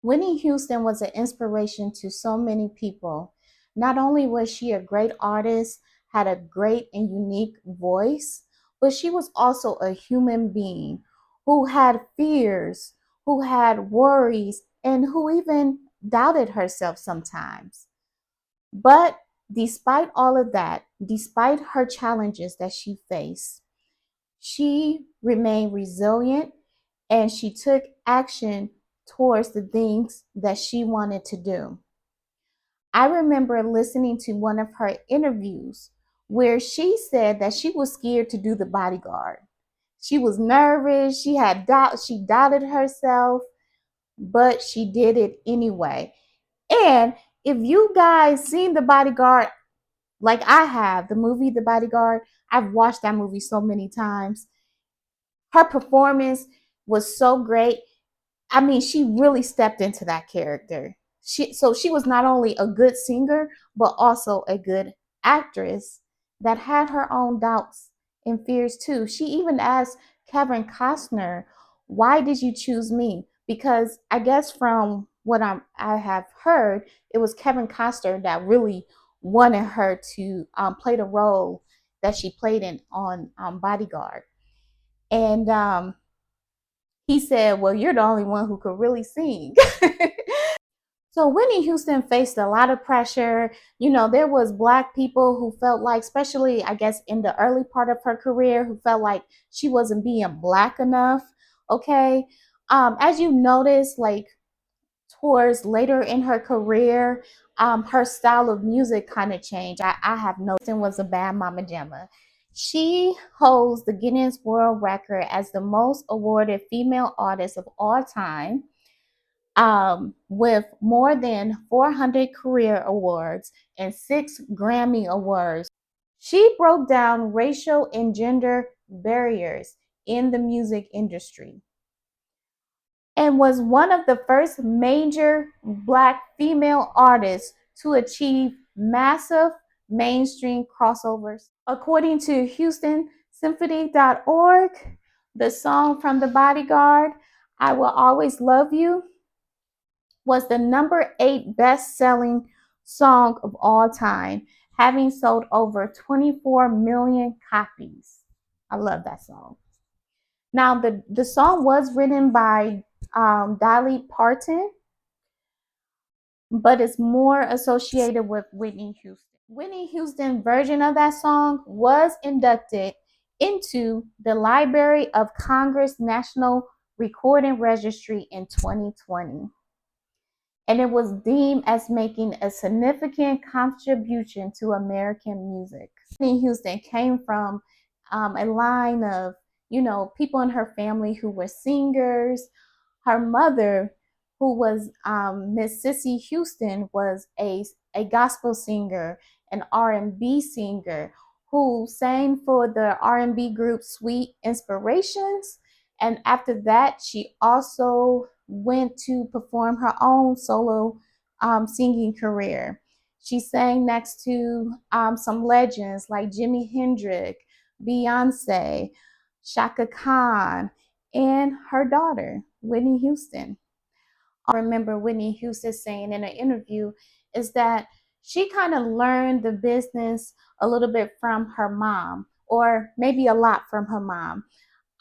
Whitney Houston was an inspiration to so many people. Not only was she a great artist, had a great and unique voice, but she was also a human being who had fears, who had worries, and who even doubted herself sometimes. But despite all of that, despite her challenges that she faced, she remained resilient and she took action towards the things that she wanted to do. I remember listening to one of her interviews where she said that she was scared to do the bodyguard. She was nervous, she had doubt, she doubted herself, but she did it anyway. And if you guys seen the bodyguard like I have, the movie The Bodyguard, I've watched that movie so many times. Her performance was so great. I mean, she really stepped into that character. She was not only a good singer, but also a good actress that had her own doubts and fears too. She even asked Kevin Costner, "Why did you choose me?" Because I guess from what I have heard, it was Kevin Costner that really wanted her to play the role that she played in on Bodyguard. And he said, "Well, you're the only one who could really sing." So Whitney Houston faced a lot of pressure. You know, there was black people who felt like, especially I guess in the early part of her career, who felt like she wasn't being black enough. Okay. As you notice, like towards later in her career, her style of music kind of changed. I have noticed and was a bad mama jamma. She holds the Guinness World Record as the most awarded female artist of all time, with more than 400 career awards and 6 Grammy awards. She broke down racial and gender barriers in the music industry and was one of the first major black female artists to achieve massive mainstream crossovers. According to HoustonSymphony.org, the song from The Bodyguard, "I Will Always Love You," was the number 8 best-selling song of all time, having sold over 24 million copies. I love that song. Now, the song was written by Dolly Parton, but it's more associated with Whitney Houston. Whitney Houston's version of that song was inducted into the Library of Congress National Recording Registry in 2020. And it was deemed as making a significant contribution to American music. Whitney Houston came from a line of, people in her family who were singers. Her mother, who was Miss Cissy Houston, was a gospel singer, an R&B singer who sang for the R&B group Sweet Inspirations. And after that, she also went to perform her own solo singing career. She sang next to some legends like Jimi Hendrix, Beyonce, Shaka Khan, and her daughter, Whitney Houston. I remember Whitney Houston saying in an interview is that she kind of learned the business a little bit from her mom, or maybe a lot from her mom.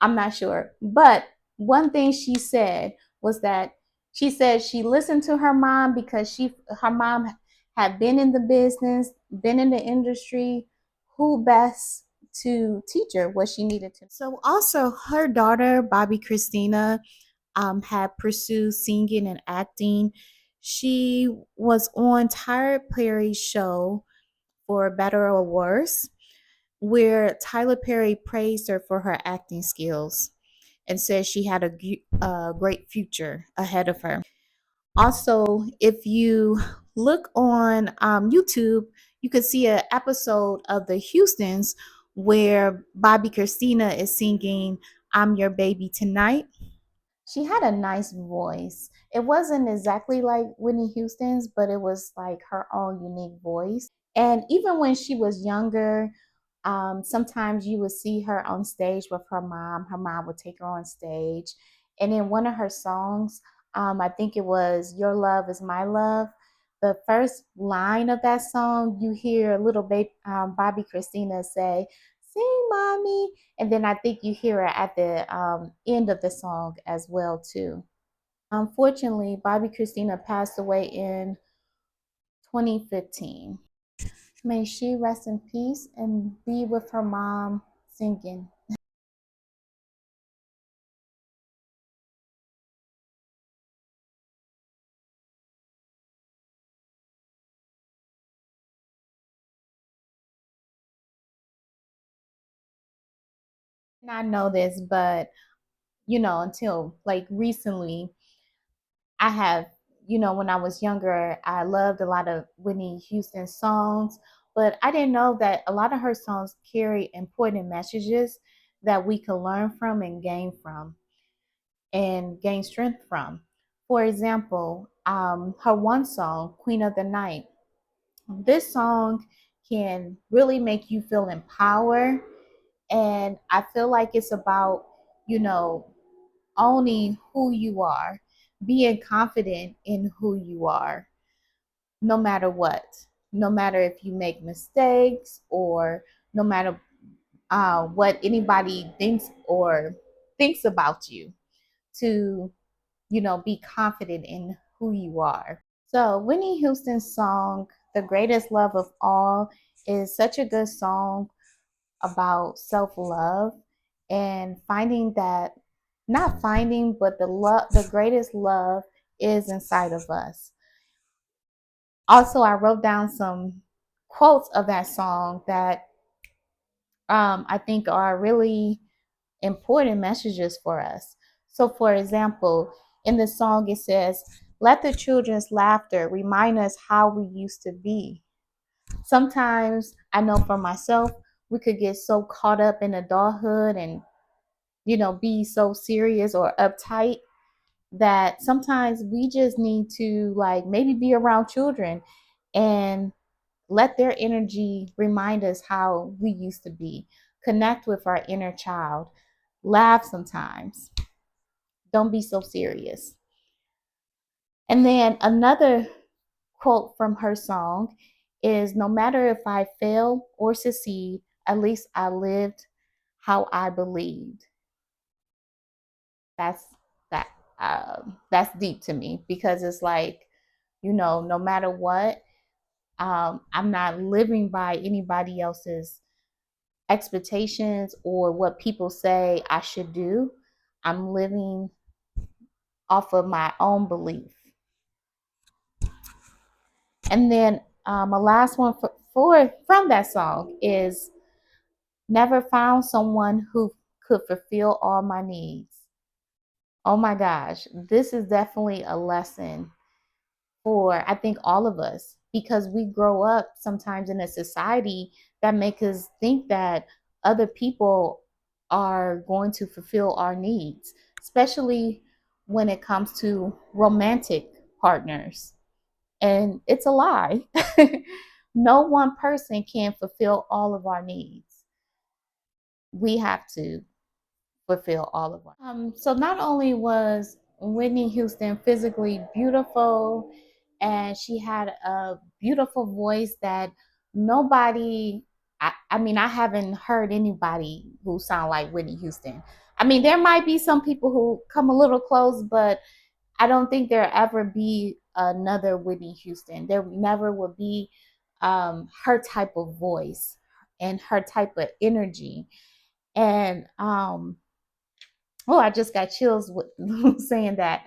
I'm not sure. But one thing she said was that she said she listened to her mom because her mom had been in the business, been in the industry. Who best to teach her what she needed to? So also her daughter, Bobby Christina, had pursued singing and acting. She was on Tyler Perry's show for Better or Worse, where Tyler Perry praised her for her acting skills and said she had a great future ahead of her. Also, if you look on YouTube, you could see an episode of the Houstons where Bobby Christina is singing "I'm Your Baby Tonight." She had a nice voice. It wasn't exactly like Whitney Houston's, but it was like her own unique voice. And even when she was younger, sometimes you would see her on stage with her mom. Her mom would take her on stage. And in one of her songs, I think it was Your Love Is My Love. The first line of that song, you hear little baby Bobby Christina say, "Sing, mommy," and then I think you hear it at the end of the song as well too. Unfortunately, Bobby Christina passed away in 2015. May she rest in peace and be with her mom singing. And I know this, but until like recently, I have, when I was younger, I loved a lot of Whitney Houston songs, but I didn't know that a lot of her songs carry important messages that we can learn from and gain strength from. For example, her one song, Queen of the Night, this song can really make you feel empowered. And I feel like it's about, you know, owning who you are, being confident in who you are, no matter what, no matter if you make mistakes or no matter what anybody thinks about you, to, be confident in who you are. So, Whitney Houston's song, The Greatest Love of All, is such a good song about self love and finding that, not finding, but the greatest love is inside of us. Also, I wrote down some quotes of that song that I think are really important messages for us. So, for example, in the song, it says, "Let the children's laughter remind us how we used to be." Sometimes I know for myself, we could get so caught up in adulthood and, be so serious or uptight that sometimes we just need to, like, maybe be around children and let their energy remind us how we used to be, connect with our inner child, laugh sometimes, don't be so serious. And then another quote from her song is, "No matter if I fail or succeed, at least I lived how I believed." That's that. That's deep to me because it's like, no matter what, I'm not living by anybody else's expectations or what people say I should do. I'm living off of my own belief. And then a last one for from that song is, "Never found someone who could fulfill all my needs." Oh my gosh, this is definitely a lesson for, I think, all of us, because we grow up sometimes in a society that make us think that other people are going to fulfill our needs, especially when it comes to romantic partners. And it's a lie. No one person can fulfill all of our needs. We have to fulfill all of us. So not only was Whitney Houston physically beautiful, and she had a beautiful voice that nobody, I mean, I haven't heard anybody who sound like Whitney Houston. I mean, there might be some people who come a little close, but I don't think there'll ever be another Whitney Houston. There never will be her type of voice and her type of energy. And oh, I just got chills with saying that.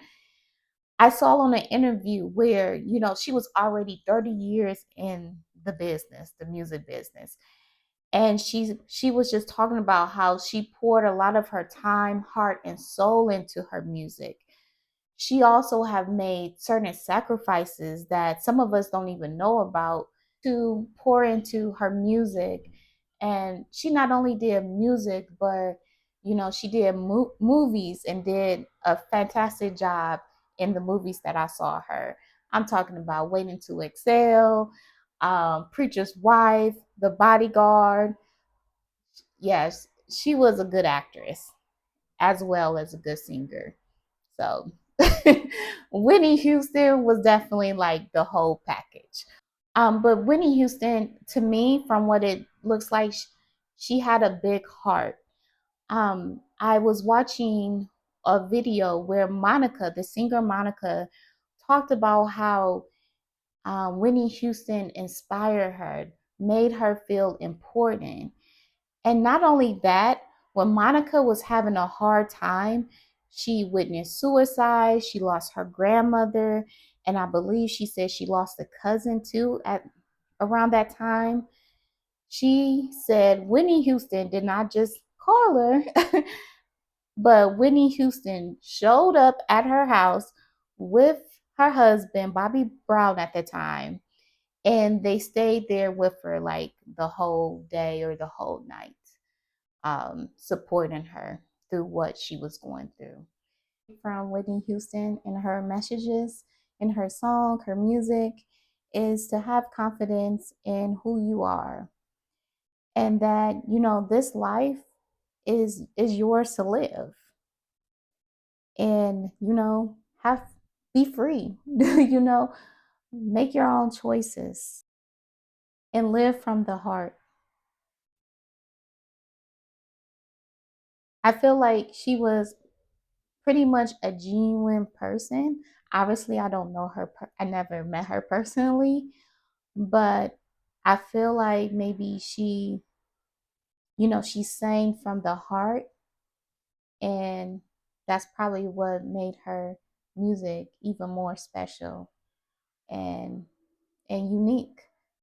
I saw on an interview where, she was already 30 years in the business, the music business. And she was just talking about how she poured a lot of her time, heart, and soul into her music. She also have made certain sacrifices that some of us don't even know about to pour into her music. And she not only did music, but she did movies and did a fantastic job in the movies that I saw her. I'm talking about Waiting to Excel, Preacher's Wife, The Bodyguard. Yes, she was a good actress as well as a good singer. So Whitney Houston was definitely like the whole package. But Whitney Houston, to me, from what it looks like, she had a big heart. I was watching a video where Monica, the singer Monica, talked about how Whitney Houston inspired her, made her feel important. And not only that, when Monica was having a hard time, she witnessed suicide, she lost her grandmother, and I believe she said she lost a cousin too at around that time. She said Whitney Houston did not just call her, but Whitney Houston showed up at her house with her husband, Bobby Brown, at the time, and they stayed there with her like the whole day or the whole night, supporting her through what she was going through. From Whitney Houston and her messages in her song, her music, is to have confidence in who you are, and that this life is yours to live, and have be free. Make your own choices and live from the heart. I feel like she was pretty much a genuine person. Obviously, I don't know her. I never met her personally, but I feel like maybe she sang from the heart, and that's probably what made her music even more special and unique.